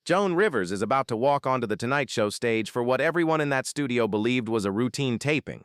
Joan Rivers is about to walk onto the Tonight Show stage for what everyone in that studio believed was a routine taping.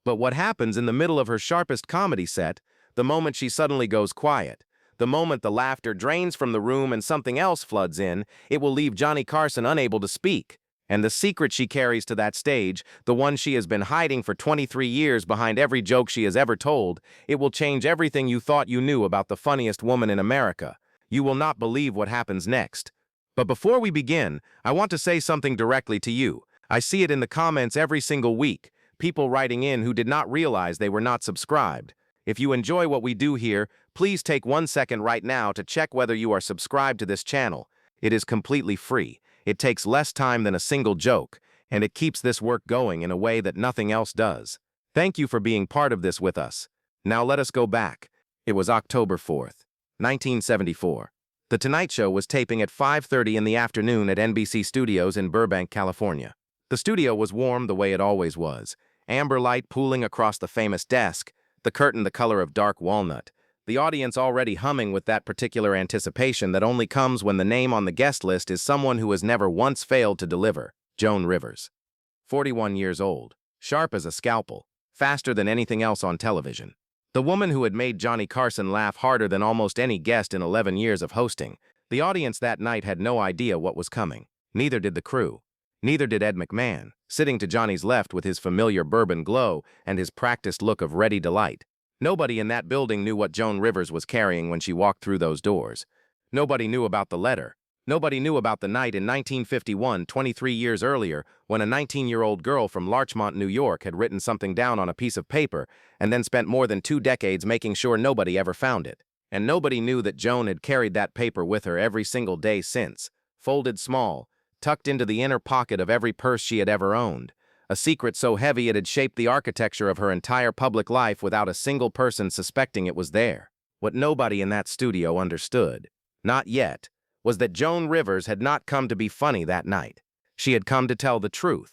But what happens in the middle of her sharpest comedy set, the moment she suddenly goes quiet, the moment the laughter drains from the room and something else floods in, it will leave Johnny Carson unable to speak. And the secret she carries to that stage, the one she has been hiding for 23 years behind every joke she has ever told, it will change everything you thought you knew about the funniest woman in America. You will not believe what happens next. But before we begin, I want to say something directly to you. I see it in the comments every single week, people writing in who did not realize they were not subscribed. If you enjoy what we do here, please take 1 second right now to check whether you are subscribed to this channel. It is completely free. It takes less time than a single joke, and it keeps this work going in a way that nothing else does. Thank you for being part of this with us. Now let us go back. It was October 4th, 1974. The Tonight Show was taping at 5:30 in the afternoon at NBC Studios in Burbank, California. The studio was warm the way it always was, amber light pooling across the famous desk, the curtain the color of dark walnut, the audience already humming with that particular anticipation that only comes when the name on the guest list is someone who has never once failed to deliver, Joan Rivers. 41 years old, sharp as a scalpel, faster than anything else on television. The woman who had made Johnny Carson laugh harder than almost any guest in 11 years of hosting. The audience that night had no idea what was coming. Neither did the crew. Neither did Ed McMahon, sitting to Johnny's left with his familiar bourbon glow and his practiced look of ready delight. Nobody in that building knew what Joan Rivers was carrying when she walked through those doors. Nobody knew about the letter. Nobody knew about the night in 1951, 23 years earlier, when a 19-year-old girl from Larchmont, New York had written something down on a piece of paper and then spent more than 2 decades making sure nobody ever found it. And nobody knew that Joan had carried that paper with her every single day since, folded small, tucked into the inner pocket of every purse she had ever owned. A secret so heavy it had shaped the architecture of her entire public life without a single person suspecting it was there. What nobody in that studio understood, not yet, was that Joan Rivers had not come to be funny that night. She had come to tell the truth.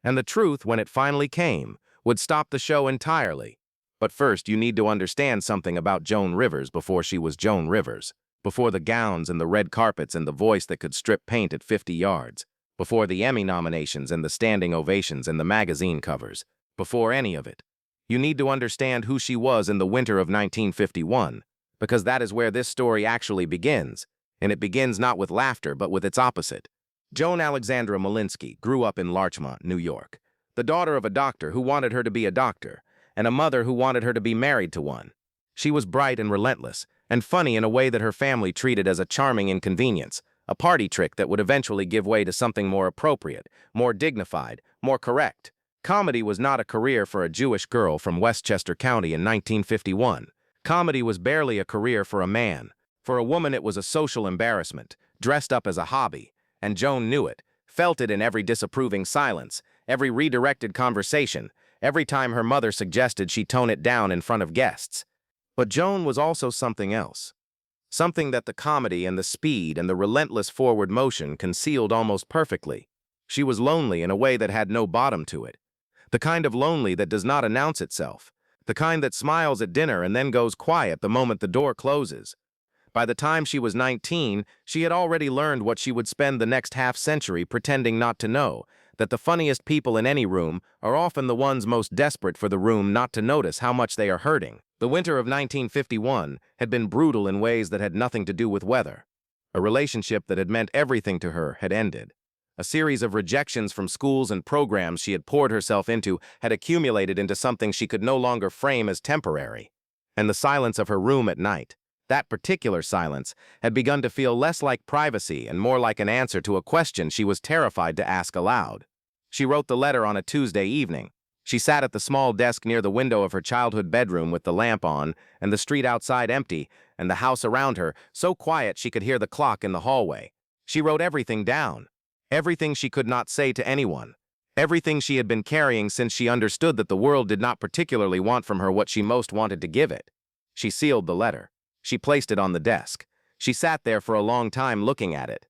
And the truth, when it finally came, would stop the show entirely. But first, you need to understand something about Joan Rivers before she was Joan Rivers. Before the gowns and the red carpets and the voice that could strip paint at 50 yards. Before the Emmy nominations and the standing ovations and the magazine covers. Before any of it. You need to understand who she was in the winter of 1951, because that is where this story actually begins. And it begins not with laughter, but with its opposite. Joan Alexandra Malinsky grew up in Larchmont, New York, the daughter of a doctor who wanted her to be a doctor, and a mother who wanted her to be married to one. She was bright and relentless, and funny in a way that her family treated as a charming inconvenience, a party trick that would eventually give way to something more appropriate, more dignified, more correct. Comedy was not a career for a Jewish girl from Westchester County in 1951. Comedy was barely a career for a man. For a woman, it was a social embarrassment, dressed up as a hobby, and Joan knew it, felt it in every disapproving silence, every redirected conversation, every time her mother suggested she tone it down in front of guests. But Joan was also something else. Something that the comedy and the speed and the relentless forward motion concealed almost perfectly. She was lonely in a way that had no bottom to it. The kind of lonely that does not announce itself. The kind that smiles at dinner and then goes quiet the moment the door closes. By the time she was 19, she had already learned what she would spend the next half-century pretending not to know, that the funniest people in any room are often the ones most desperate for the room not to notice how much they are hurting. The winter of 1951 had been brutal in ways that had nothing to do with weather. A relationship that had meant everything to her had ended. A series of rejections from schools and programs she had poured herself into had accumulated into something she could no longer frame as temporary. And the silence of her room at night, that particular silence, had begun to feel less like privacy and more like an answer to a question she was terrified to ask aloud. She wrote the letter on a Tuesday evening. She sat at the small desk near the window of her childhood bedroom with the lamp on, and the street outside empty, and the house around her so quiet she could hear the clock in the hallway. She wrote everything down. Everything she could not say to anyone. Everything she had been carrying since she understood that the world did not particularly want from her what she most wanted to give it. She sealed the letter. She placed it on the desk. She sat there for a long time looking at it.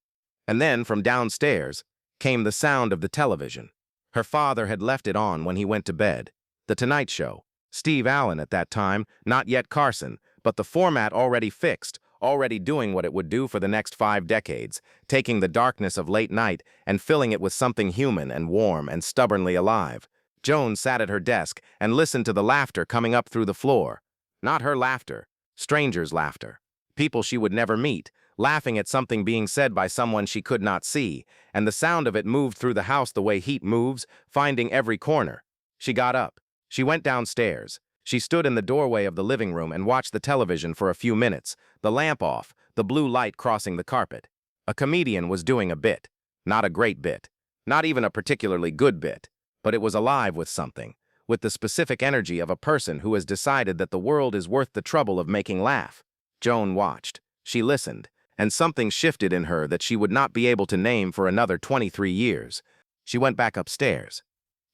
And then, from downstairs, came the sound of the television. Her father had left it on when he went to bed. The Tonight Show. Steve Allen at that time, not yet Carson, but the format already fixed, already doing what it would do for the next 5 decades, taking the darkness of late night and filling it with something human and warm and stubbornly alive. Joan sat at her desk and listened to the laughter coming up through the floor. Not her laughter, strangers' laughter. People she would never meet, laughing at something being said by someone she could not see, and the sound of it moved through the house the way heat moves, finding every corner. She got up. She went downstairs. She stood in the doorway of the living room and watched the television for a few minutes, the lamp off, the blue light crossing the carpet. A comedian was doing a bit. Not a great bit. Not even a particularly good bit. But it was alive with something, with the specific energy of a person who has decided that the world is worth the trouble of making laugh. Joan watched. She listened, and something shifted in her that she would not be able to name for another 23 years. She went back upstairs.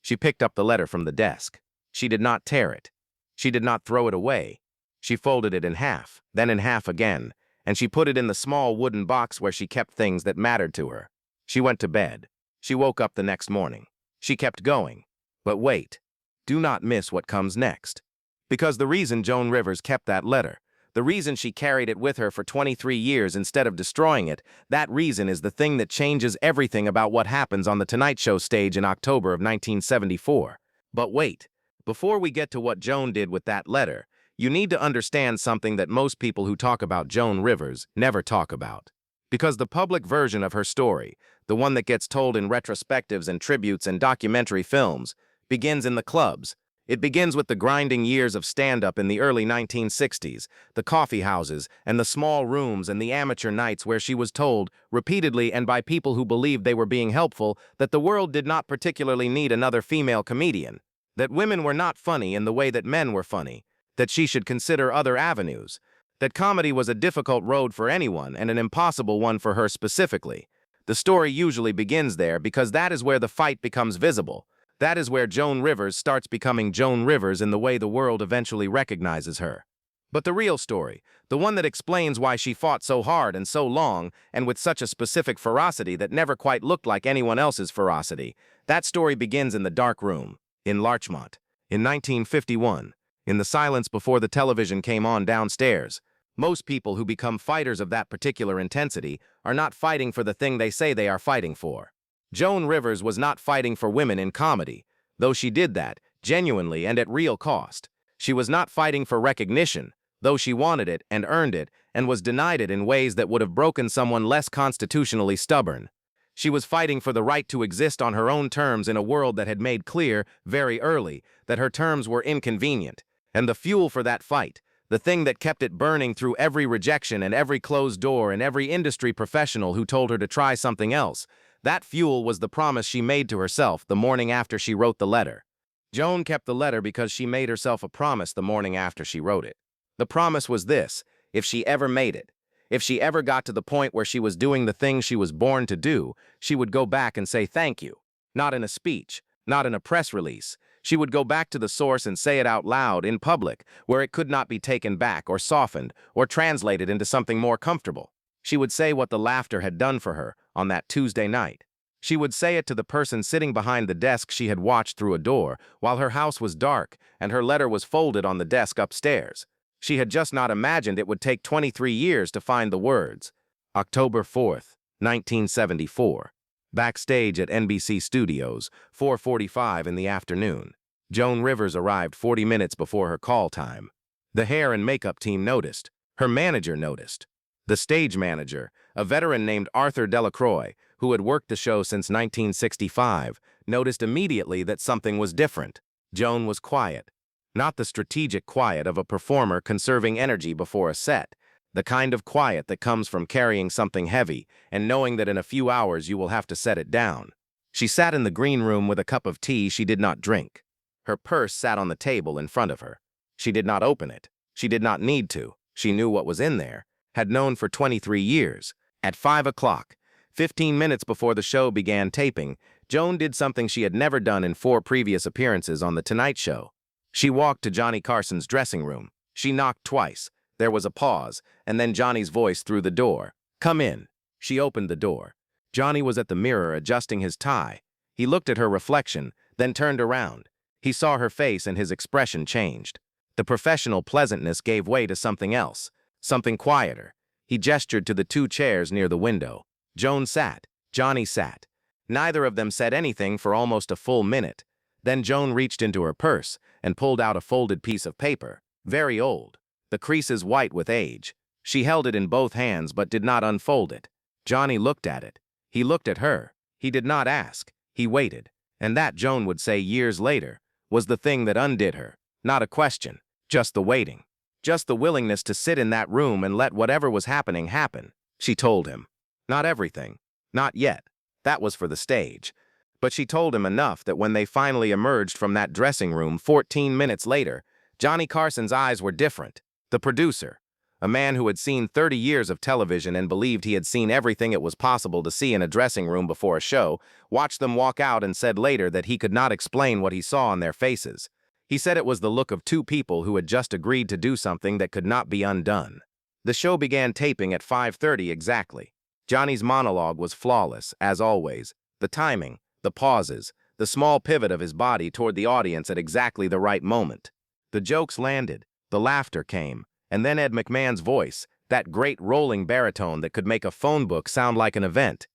She picked up the letter from the desk. She did not tear it. She did not throw it away. She folded it in half, then in half again, and she put it in the small wooden box where she kept things that mattered to her. She went to bed. She woke up the next morning. She kept going. But wait. Do not miss what comes next. Because the reason Joan Rivers kept that letter, the reason she carried it with her for 23 years instead of destroying it, that reason is the thing that changes everything about what happens on the Tonight Show stage in October of 1974. But wait. Before we get to what Joan did with that letter, you need to understand something that most people who talk about Joan Rivers never talk about. Because the public version of her story, the one that gets told in retrospectives and tributes and documentary films, begins in the clubs. It begins with the grinding years of stand-up in the early 1960s, the coffee houses and the small rooms and the amateur nights where she was told, repeatedly and by people who believed they were being helpful, that the world did not particularly need another female comedian. That women were not funny in the way that men were funny, that she should consider other avenues, that comedy was a difficult road for anyone and an impossible one for her specifically. The story usually begins there because that is where the fight becomes visible. That is where Joan Rivers starts becoming Joan Rivers in the way the world eventually recognizes her. But the real story, the one that explains why she fought so hard and so long and with such a specific ferocity that never quite looked like anyone else's ferocity, that story begins in the dark room. In Larchmont, in 1951, in the silence before the television came on downstairs. Most people who become fighters of that particular intensity are not fighting for the thing they say they are fighting for. Joan Rivers was not fighting for women in comedy, though she did that, genuinely and at real cost. She was not fighting for recognition, though she wanted it and earned it and was denied it in ways that would have broken someone less constitutionally stubborn. She was fighting for the right to exist on her own terms in a world that had made clear, very early, that her terms were inconvenient. And the fuel for that fight, the thing that kept it burning through every rejection and every closed door and every industry professional who told her to try something else, that fuel was the promise she made to herself the morning after she wrote the letter. Joan kept the letter because she made herself a promise the morning after she wrote it. The promise was this: if she ever made it, if she ever got to the point where she was doing the thing she was born to do, she would go back and say thank you. Not in a speech, not in a press release. She would go back to the source and say it out loud in public, where it could not be taken back or softened or translated into something more comfortable. She would say what the laughter had done for her on that Tuesday night. She would say it to the person sitting behind the desk she had watched through a door while her house was dark and her letter was folded on the desk upstairs. She had just not imagined it would take 23 years to find the words. October 4th, 1974. Backstage at NBC Studios, 4:45 in the afternoon. Joan Rivers arrived 40 minutes before her call time. The hair and makeup team noticed. Her manager noticed. The stage manager, a veteran named Arthur Delacroix, who had worked the show since 1965, noticed immediately that something was different. Joan was quiet. Not the strategic quiet of a performer conserving energy before a set, the kind of quiet that comes from carrying something heavy and knowing that in a few hours you will have to set it down. She sat in the green room with a cup of tea she did not drink. Her purse sat on the table in front of her. She did not open it. She did not need to. She knew what was in there, had known for 23 years. At 5 o'clock, 15 minutes before the show began taping, Joan did something she had never done in 4 previous appearances on The Tonight Show. She walked to Johnny Carson's dressing room. She knocked twice. There was a pause, and then Johnny's voice through the door. "Come in." She opened the door. Johnny was at the mirror adjusting his tie. He looked at her reflection, then turned around. He saw her face and his expression changed. The professional pleasantness gave way to something else, something quieter. He gestured to the two chairs near the window. Joan sat. Johnny sat. Neither of them said anything for almost a full minute. Then Joan reached into her purse and pulled out a folded piece of paper, very old, the creases white with age. She held it in both hands but did not unfold it. Johnny looked at it. He looked at her. He did not ask. He waited. And that, Joan would say years later, was the thing that undid her. Not a question, just the waiting. Just the willingness to sit in that room and let whatever was happening happen. She told him. Not everything. Not yet. That was for the stage. But she told him enough that when they finally emerged from that dressing room 14 minutes later, Johnny Carson's eyes were different. The producer, a man who had seen 30 years of television and believed he had seen everything it was possible to see in a dressing room before a show, watched them walk out and said later that he could not explain what he saw on their faces. He said it was the look of two people who had just agreed to do something that could not be undone. The show began taping at 5:30 exactly. Johnny's monologue was flawless, as always. The timing, the pauses, the small pivot of his body toward the audience at exactly the right moment. The jokes landed, the laughter came, and then Ed McMahon's voice, that great rolling baritone that could make a phone book sound like an event.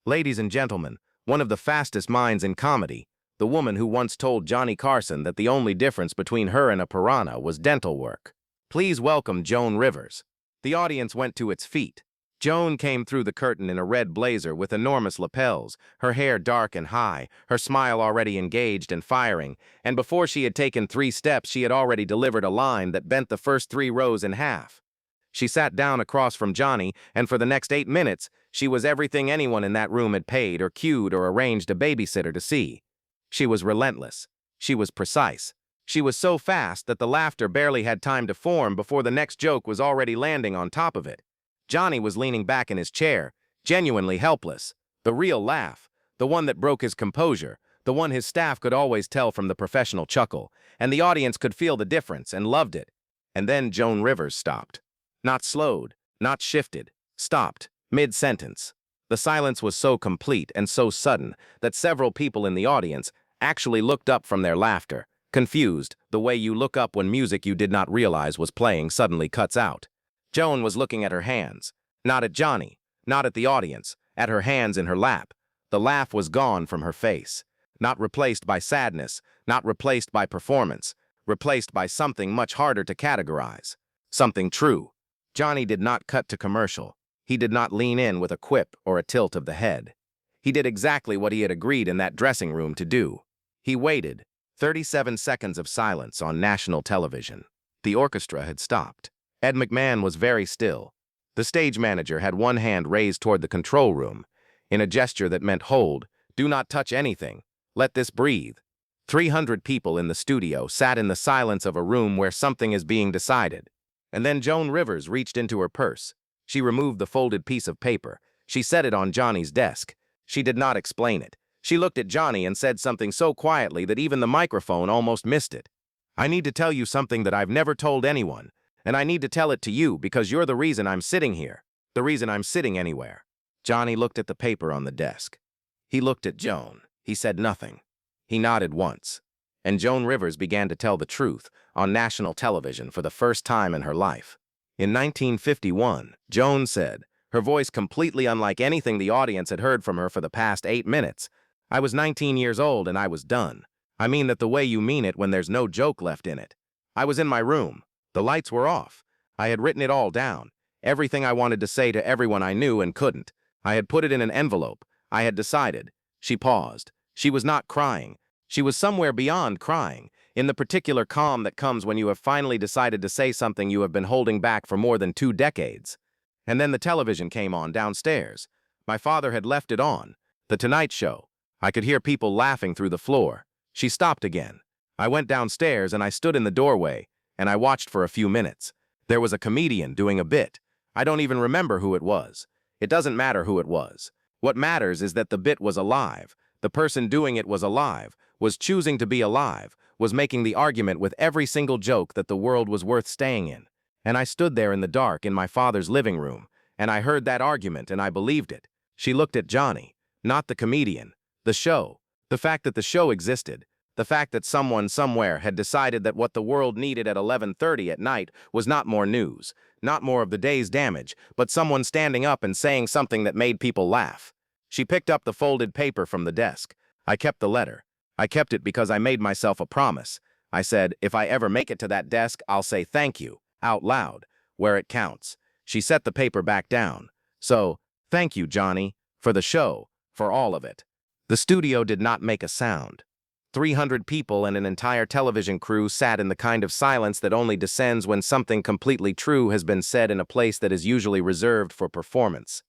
Ladies and gentlemen, one of the fastest minds in comedy, the woman who once told Johnny Carson that the only difference between her and a piranha was dental work. Please welcome Joan Rivers. The audience went to its feet. Joan came through the curtain in a red blazer with enormous lapels, her hair dark and high, her smile already engaged and firing, and before she had taken 3 steps, she had already delivered a line that bent the first 3 rows in half. She sat down across from Johnny, and for the next 8 minutes, she was everything anyone in that room had paid or cued or arranged a babysitter to see. She was relentless. She was precise. She was so fast that the laughter barely had time to form before the next joke was already landing on top of it. Johnny was leaning back in his chair, genuinely helpless. The real laugh, the one that broke his composure, the one his staff could always tell from the professional chuckle, and the audience could feel the difference and loved it. And then Joan Rivers stopped. Not slowed, not shifted, stopped, mid-sentence. The silence was so complete and so sudden that several people in the audience actually looked up from their laughter, confused, the way you look up when music you did not realize was playing suddenly cuts out. Joan was looking at her hands, not at Johnny, not at the audience, at her hands in her lap. The laugh was gone from her face, not replaced by sadness, not replaced by performance, replaced by something much harder to categorize, something true. Johnny did not cut to commercial. He did not lean in with a quip or a tilt of the head. He did exactly what he had agreed in that dressing room to do. He waited. 37 seconds of silence on national television. The orchestra had stopped. Ed McMahon was very still. The stage manager had one hand raised toward the control room, in a gesture that meant hold, do not touch anything, let this breathe. 300 people in the studio sat in the silence of a room where something is being decided. And then Joan Rivers reached into her purse. She removed the folded piece of paper. She set it on Johnny's desk. She did not explain it. She looked at Johnny and said something so quietly that even the microphone almost missed it. I need to tell you something that I've never told anyone. And I need to tell it to you because you're the reason I'm sitting here, the reason I'm sitting anywhere. Johnny looked at the paper on the desk. He looked at Joan. He said nothing. He nodded once. And Joan Rivers began to tell the truth on national television for the first time in her life. In 1951, Joan said, her voice completely unlike anything the audience had heard from her for the past 8 minutes, I was 19 years old and I was done. I mean that the way you mean it when there's no joke left in it. I was in my room. The lights were off. I had written it all down, everything I wanted to say to everyone I knew and couldn't. I had put it in an envelope. I had decided. She paused. She was not crying. She was somewhere beyond crying, in the particular calm that comes when you have finally decided to say something you have been holding back for more than 2 decades. And then the television came on downstairs. My father had left it on. The Tonight Show. I could hear people laughing through the floor. She stopped again. I went downstairs and I stood in the doorway, and I watched for a few minutes. There was a comedian doing a bit. I don't even remember who it was. It doesn't matter who it was. What matters is that the bit was alive. The person doing it was alive, was choosing to be alive, was making the argument with every single joke that the world was worth staying in. And I stood there in the dark in my father's living room, and I heard that argument and I believed it. She looked at Johnny, not the comedian, the show, the fact that the show existed, The fact that someone somewhere had decided that what the world needed at 11:30 at night was not more news, not more of the day's damage, but someone standing up and saying something that made people laugh. She picked up the folded paper from the desk. I kept the letter. I kept it because I made myself a promise. I said, if I ever make it to that desk, I'll say thank you, out loud, where it counts. She set the paper back down. So, thank you, Johnny, for the show, for all of it. The studio did not make a sound. 300 people and an entire television crew sat in the kind of silence that only descends when something completely true has been said in a place that is usually reserved for performance.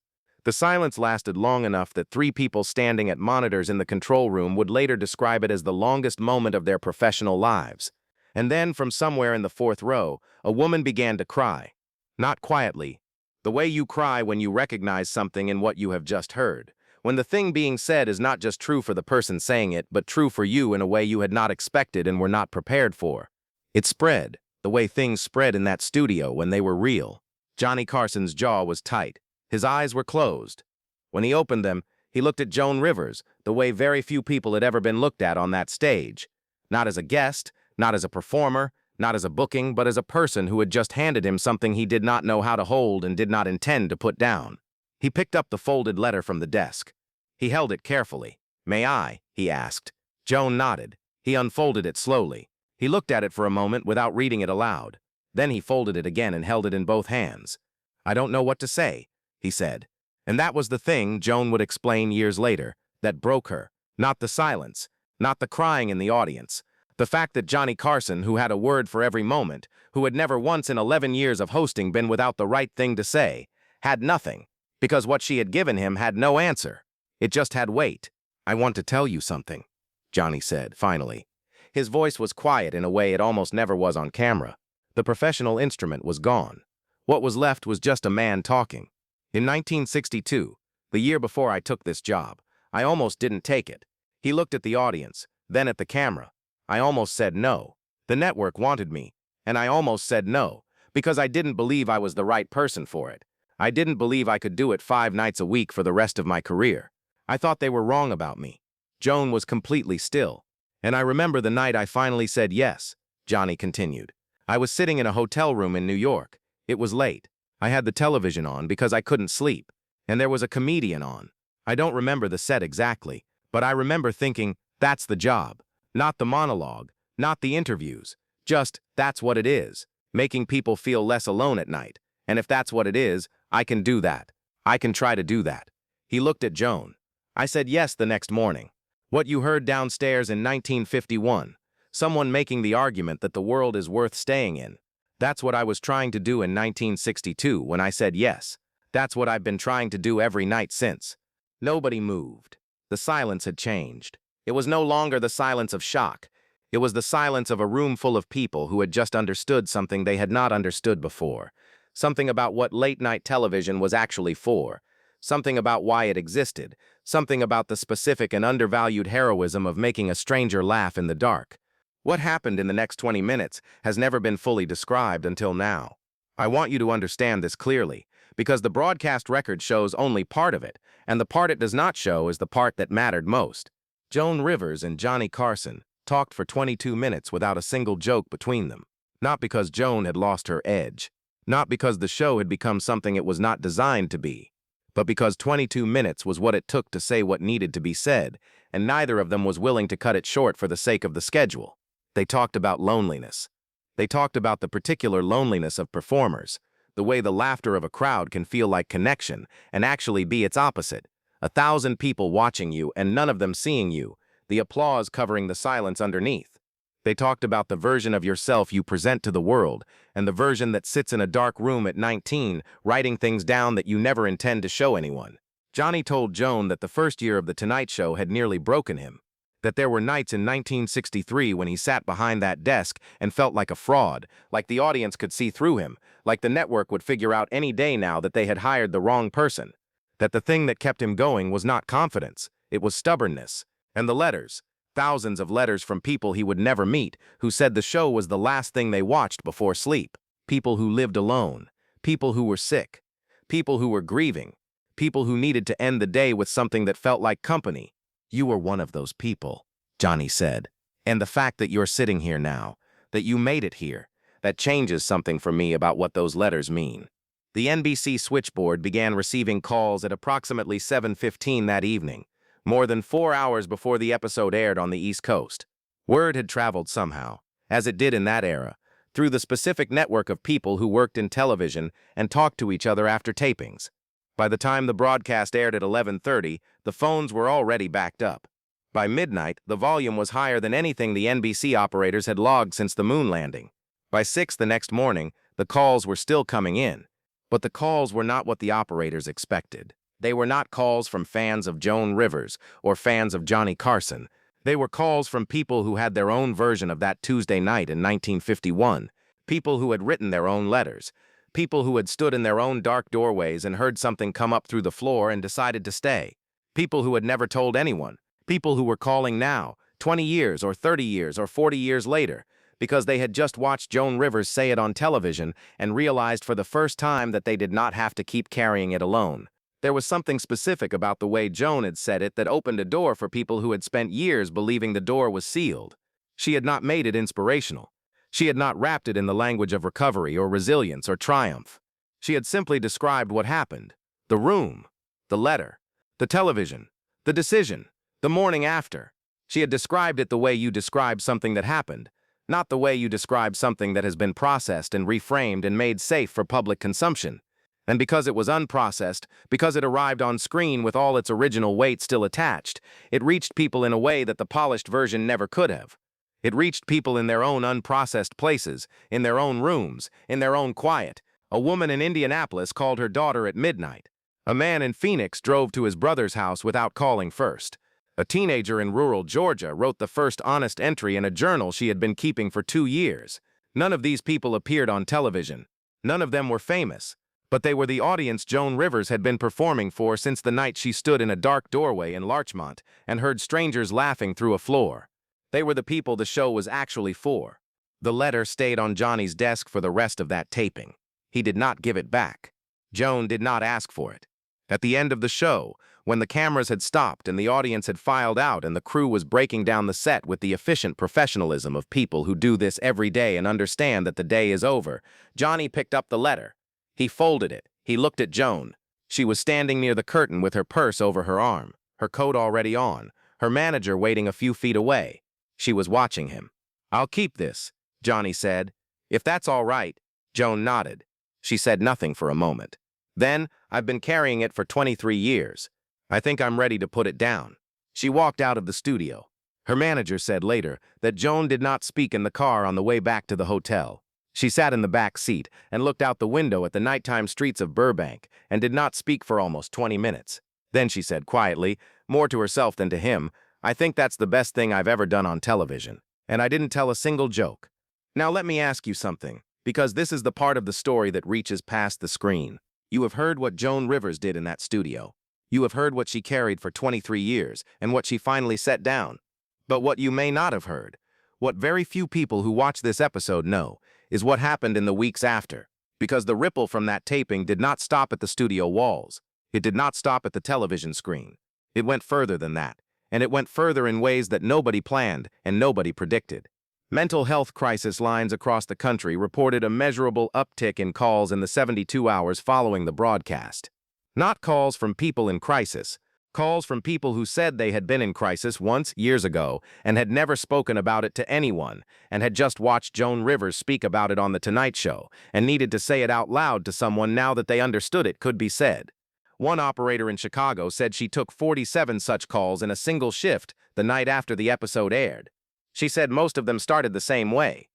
The silence lasted long enough that 3 people standing at monitors in the control room would later describe it as the longest moment of their professional lives. And then, from somewhere in the 4th row, a woman began to cry. Not quietly. The way you cry when you recognize something in what you have just heard. When the thing being said is not just true for the person saying it, but true for you in a way you had not expected and were not prepared for. It spread, the way things spread in that studio when they were real. Johnny Carson's jaw was tight. His eyes were closed. When he opened them, he looked at Joan Rivers, the way very few people had ever been looked at on that stage. Not as a guest, not as a performer, not as a booking, but as a person who had just handed him something he did not know how to hold and did not intend to put down. He picked up the folded letter from the desk. He held it carefully. "May I?" he asked. Joan nodded. He unfolded it slowly. He looked at it for a moment without reading it aloud. Then he folded it again and held it in both hands. "I don't know what to say," he said. And that was the thing, Joan would explain years later, that broke her. Not the silence, not the crying in the audience. The fact that Johnny Carson, who had a word for every moment, who had never once in 11 years of hosting been without the right thing to say, had nothing, because what she had given him had no answer. It just had weight. "I want to tell you something," Johnny said, finally. His voice was quiet in a way it almost never was on camera. The professional instrument was gone. What was left was just a man talking. In 1962, the year before I took this job, I almost didn't take it. He looked at the audience, then at the camera. I almost said no. The network wanted me, and I almost said no, because I didn't believe I was the right person for it. I didn't believe I could do it 5 nights a week for the rest of my career. I thought they were wrong about me. Joan was completely still. And I remember the night I finally said yes, Johnny continued. I was sitting in a hotel room in New York. It was late. I had the television on because I couldn't sleep. And there was a comedian on. I don't remember the set exactly, but I remember thinking, that's the job. Not the monologue, not the interviews. Just, that's what it is. Making people feel less alone at night. And if that's what it is, I can do that. I can try to do that. He looked at Joan. I said yes the next morning. What you heard downstairs in 1951. Someone making the argument that the world is worth staying in. That's what I was trying to do in 1962 when I said yes. That's what I've been trying to do every night since. Nobody moved. The silence had changed. It was no longer the silence of shock. It was the silence of a room full of people who had just understood something they had not understood before. Something about what late-night television was actually for. Something about why it existed. Something about the specific and undervalued heroism of making a stranger laugh in the dark. What happened in the next 20 minutes has never been fully described until now. I want you to understand this clearly, because the broadcast record shows only part of it, and the part it does not show is the part that mattered most. Joan Rivers and Johnny Carson talked for 22 minutes without a single joke between them. Not because Joan had lost her edge. Not because the show had become something it was not designed to be. But because 22 minutes was what it took to say what needed to be said, and neither of them was willing to cut it short for the sake of the schedule. They talked about loneliness. They talked about the particular loneliness of performers, the way the laughter of a crowd can feel like connection and actually be its opposite. 1,000 people watching you and none of them seeing you, the applause covering the silence underneath. They talked about the version of yourself you present to the world and the version that sits in a dark room at 19, writing things down that you never intend to show anyone. Johnny told Joan that the first year of The Tonight Show had nearly broken him. That there were nights in 1963 when he sat behind that desk and felt like a fraud, like the audience could see through him, like the network would figure out any day now that they had hired the wrong person. That the thing that kept him going was not confidence, it was stubbornness. And the letters, thousands of letters from people he would never meet, who said the show was the last thing they watched before sleep. People who lived alone, people who were sick, people who were grieving, people who needed to end the day with something that felt like company. You were one of those people, Johnny said. And the fact that you're sitting here now, that you made it here, that changes something for me about what those letters mean. The NBC switchboard began receiving calls at approximately 7:15 that evening, more than 4 hours before the episode aired on the East Coast. Word had traveled somehow, as it did in that era, through the specific network of people who worked in television and talked to each other after tapings. By the time the broadcast aired at 11:30, the phones were already backed up. By midnight, the volume was higher than anything the NBC operators had logged since the moon landing. By 6 the next morning, the calls were still coming in. But the calls were not what the operators expected. They were not calls from fans of Joan Rivers or fans of Johnny Carson. They were calls from people who had their own version of that Tuesday night in 1951, people who had written their own letters, people who had stood in their own dark doorways and heard something come up through the floor and decided to stay, people who had never told anyone, people who were calling now, 20 years or 30 years or 40 years later, because they had just watched Joan Rivers say it on television and realized for the first time that they did not have to keep carrying it alone. There was something specific about the way Joan had said it that opened a door for people who had spent years believing the door was sealed. She had not made it inspirational. She had not wrapped it in the language of recovery or resilience or triumph. She had simply described what happened: the room, the letter, the television, the decision, the morning after. She had described it the way you describe something that happened, not the way you describe something that has been processed and reframed and made safe for public consumption. And because it was unprocessed, because it arrived on screen with all its original weight still attached, it reached people in a way that the polished version never could have. It reached people in their own unprocessed places, in their own rooms, in their own quiet. A woman in Indianapolis called her daughter at midnight. A man in Phoenix drove to his brother's house without calling first. A teenager in rural Georgia wrote the first honest entry in a journal she had been keeping for 2 years. None of these people appeared on television. None of them were famous. But they were the audience Joan Rivers had been performing for since the night she stood in a dark doorway in Larchmont and heard strangers laughing through a floor. They were the people the show was actually for. The letter stayed on Johnny's desk for the rest of that taping. He did not give it back. Joan did not ask for it. At the end of the show, when the cameras had stopped and the audience had filed out and the crew was breaking down the set with the efficient professionalism of people who do this every day and understand that the day is over, Johnny picked up the letter. He folded it. He looked at Joan. She was standing near the curtain with her purse over her arm, her coat already on, her manager waiting a few feet away. She was watching him. "I'll keep this," Johnny said. "If that's all right." Joan nodded. She said nothing for a moment. "Then, I've been carrying it for 23 years. I think I'm ready to put it down." She walked out of the studio. Her manager said later that Joan did not speak in the car on the way back to the hotel. She sat in the back seat and looked out the window at the nighttime streets of Burbank and did not speak for almost 20 minutes. Then she said quietly, more to herself than to him, "I think that's the best thing I've ever done on television. And I didn't tell a single joke." Now let me ask you something, because this is the part of the story that reaches past the screen. You have heard what Joan Rivers did in that studio. You have heard what she carried for 23 years and what she finally set down. But what you may not have heard, what very few people who watch this episode know, is what happened in the weeks after. Because the ripple from that taping did not stop at the studio walls. It did not stop at the television screen. It went further than that, and it went further in ways that nobody planned and nobody predicted. Mental health crisis lines across the country reported a measurable uptick in calls in the 72 hours following the broadcast. Not calls from people in crisis, calls from people who said they had been in crisis once, years ago, and had never spoken about it to anyone, and had just watched Joan Rivers speak about it on The Tonight Show, and needed to say it out loud to someone now that they understood it could be said. One operator in Chicago said she took 47 such calls in a single shift the night after the episode aired. She said most of them started the same way.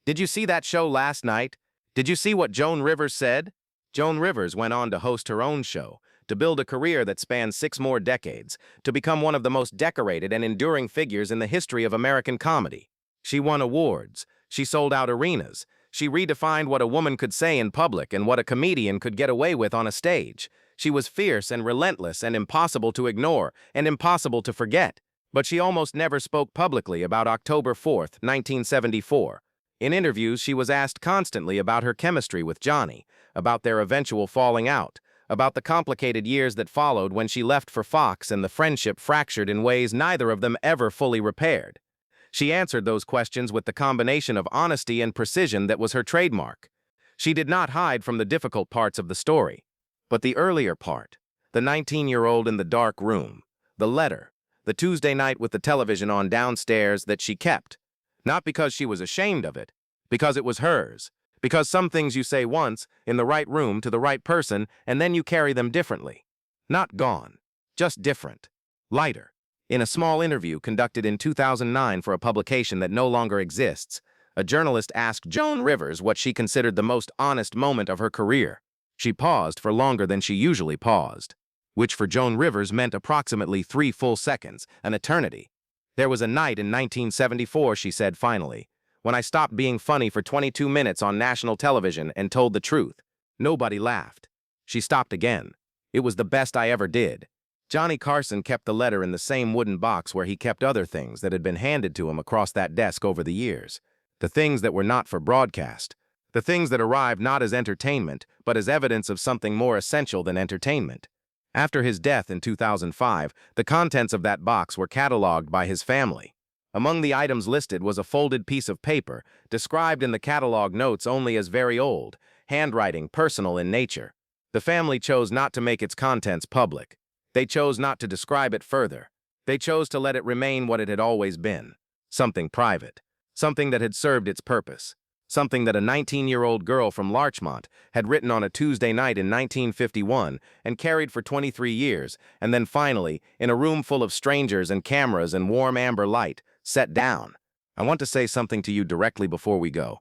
"Did you see that show last night? Did you see what Joan Rivers said?" Joan Rivers went on to host her own show, to build a career that spanned 6 more decades, to become one of the most decorated and enduring figures in the history of American comedy. She won awards. She sold out arenas. She redefined what a woman could say in public and what a comedian could get away with on a stage. She was fierce and relentless and impossible to ignore and impossible to forget. But she almost never spoke publicly about October 4th, 1974. In interviews, she was asked constantly about her chemistry with Johnny, about their eventual falling out, about the complicated years that followed when she left for Fox and the friendship fractured in ways neither of them ever fully repaired. She answered those questions with the combination of honesty and precision that was her trademark. She did not hide from the difficult parts of the story, but the earlier part, the 19-year-old in the dark room, the letter, the Tuesday night with the television on downstairs that she kept, not because she was ashamed of it, because it was hers, because some things you say once, in the right room to the right person, and then you carry them differently. Not gone, just different, lighter. In a small interview conducted in 2009 for a publication that no longer exists, a journalist asked Joan Rivers what she considered the most honest moment of her career. She paused for longer than she usually paused, which for Joan Rivers meant approximately 3 full seconds, an eternity. There was a night in 1974, she said finally, when I stopped being funny for 22 minutes on national television and told the truth. Nobody laughed. She stopped again. It was the best I ever did. Johnny Carson kept the letter in the same wooden box where he kept other things that had been handed to him across that desk over the years. The things that were not for broadcast. The things that arrived not as entertainment, but as evidence of something more essential than entertainment. After his death in 2005, the contents of that box were cataloged by his family. Among the items listed was a folded piece of paper, described in the catalog notes only as very old, handwriting personal in nature. The family chose not to make its contents public. They chose not to describe it further. They chose to let it remain what it had always been. Something private. Something that had served its purpose. Something that a 19-year-old girl from Larchmont had written on a Tuesday night in 1951 and carried for 23 years, and then finally, in a room full of strangers and cameras and warm amber light, set down. I want to say something to you directly before we go.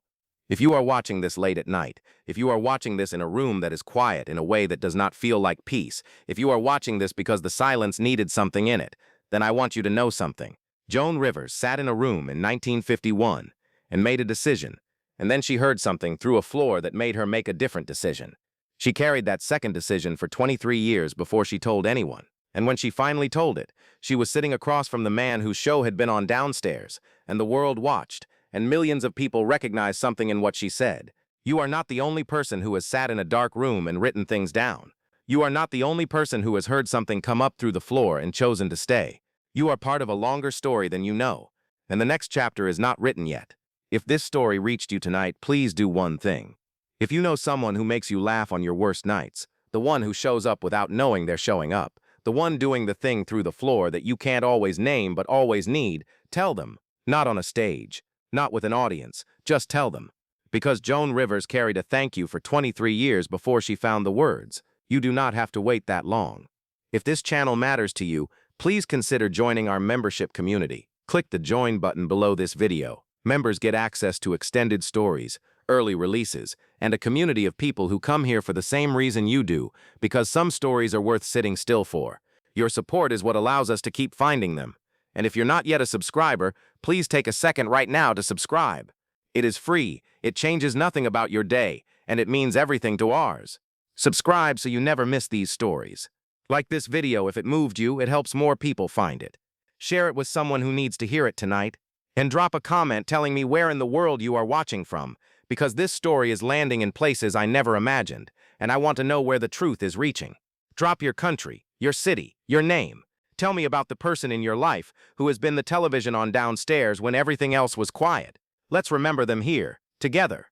If you are watching this late at night, if you are watching this in a room that is quiet in a way that does not feel like peace, if you are watching this because the silence needed something in it, then I want you to know something. Joan Rivers sat in a room in 1951 and made a decision, and then she heard something through a floor that made her make a different decision. She carried that second decision for 23 years before she told anyone, and when she finally told it, she was sitting across from the man whose show had been on downstairs, and the world watched, and millions of people recognized something in what she said. You are not the only person who has sat in a dark room and written things down. You are not the only person who has heard something come up through the floor and chosen to stay. You are part of a longer story than you know, and the next chapter is not written yet. If this story reached you tonight, please do one thing. If you know someone who makes you laugh on your worst nights, the one who shows up without knowing they're showing up, the one doing the thing through the floor that you can't always name but always need, tell them. Not on a stage, not with an audience, just tell them. Because Joan Rivers carried a thank you for 23 years before she found the words. You do not have to wait that long. If this channel matters to you, please consider joining our membership community. Click the join button below this video. Members get access to extended stories, early releases, and a community of people who come here for the same reason you do, because some stories are worth sitting still for. Your support is what allows us to keep finding them. And if you're not yet a subscriber, please take a second right now to subscribe. It is free, it changes nothing about your day, and it means everything to ours. Subscribe so you never miss these stories. Like this video, if it moved you, it helps more people find it. Share it with someone who needs to hear it tonight. And drop a comment telling me where in the world you are watching from, because this story is landing in places I never imagined, and I want to know where the truth is reaching. Drop your country, your city, your name. Tell me about the person in your life who has been the television on downstairs when everything else was quiet. Let's remember them here, together.